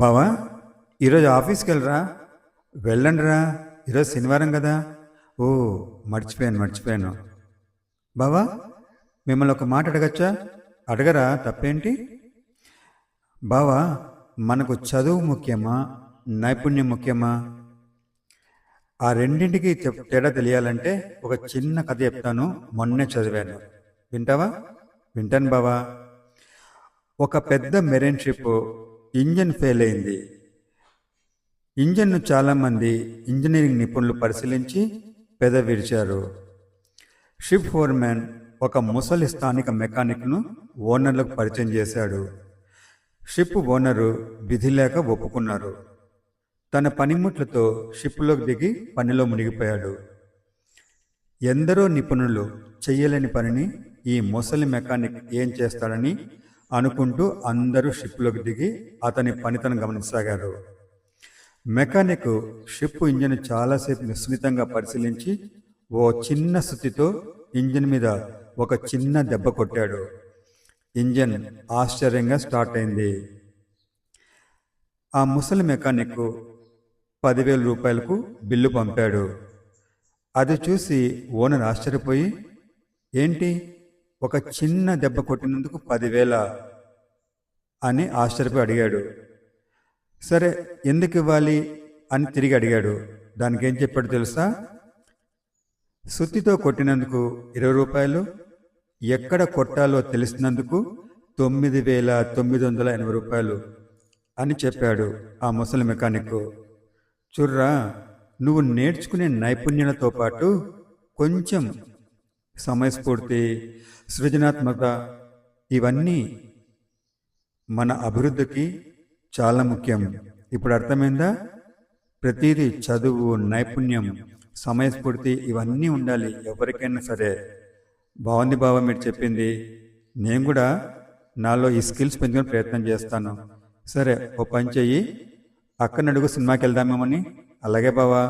బావా, ఈరోజు ఆఫీస్కి వెళ్ళరా? వెళ్ళండిరా, ఈరోజు శనివారం కదా. ఓ, మర్చిపోయాను. బావా, మిమ్మల్ని ఒక మాట అడగచ్చా? అడగరా, తప్పేంటి? బావా, మనకు చదువు ముఖ్యమా, నైపుణ్యం ముఖ్యమా? ఆ రెండింటికి తేడా తెలియాలంటే ఒక చిన్న కథ చెప్తాను. మొన్నే చదివాను, వింటావా? వింటాను బావా. ఒక పెద్ద మెరైన్ షిప్ ఇంజన్ ఫెయిల్ అయింది. ఇంజన్ను చాలామంది ఇంజనీరింగ్ నిపుణులు పరిశీలించి పెద విరిచారు. షిప్ ఫోర్మెన్ ఒక ముసలి స్థానిక మెకానిక్ను ఓనర్లకు పరిచయం చేశాడు. షిప్ ఓనరు విధి లేక ఒప్పుకున్నారు. తన పనిముట్లతో షిప్లోకి దిగి పనిలో మునిగిపోయాడు. ఎందరో నిపుణులు చెయ్యలేని పనిని ఈ ముసలి మెకానిక్ ఏం చేస్తాడని అనుకుంటూ అందరూ షిప్లోకి దిగి అతని పనితనం గమనించసాగారు. మెకానిక్ షిప్ ఇంజిన్ చాలాసేపు నిశ్చితంగా పరిశీలించి ఓ చిన్న సుత్తితో ఇంజిన్ మీద ఒక చిన్న దెబ్బ కొట్టాడు. ఇంజిన్ ఆశ్చర్యంగా స్టార్ట్ అయింది. ఆ ముసలి మెకానిక్ 10,000 రూపాయలకు బిల్లు పంపాడు. అది చూసి ఓనర్ ఆశ్చర్యపోయి, ఏంటి, ఒక చిన్న దెబ్బ కొట్టినందుకు 10,000 అని ఆశ్చర్యపోయి అడిగాడు. సరే, ఎందుకు ఇవ్వాలి అని తిరిగి అడిగాడు. దానికి ఏం చెప్పాడు తెలుసా? సుత్తితో కొట్టినందుకు 20 రూపాయలు, ఎక్కడ కొట్టాలో తెలిసినందుకు 9,980 రూపాయలు అని చెప్పాడు ఆ ముసలి మెకానిక్. చూర్రా, నువ్వు నేర్చుకునే నైపుణ్యాలతో పాటు కొంచెం సమయస్ఫూర్తి, సృజనాత్మకత, ఇవన్నీ మన అభివృద్ధికి చాలా ముఖ్యం. ఇప్పుడు అర్థమైందా? ప్రతిదీ చదువు, నైపుణ్యం, సమయస్ఫూర్తి ఇవన్నీ ఉండాలి ఎవరికైనా సరే. బాగుంది బావ మీరు చెప్పింది. నేను కూడా నాలో ఈ స్కిల్స్ పెంచుకునే ప్రయత్నం చేస్తాను. సరే, ఓ పని చెయ్యి, అక్కని అడుగు, సినిమాకి వెళ్దామేమని. అలాగే బావా.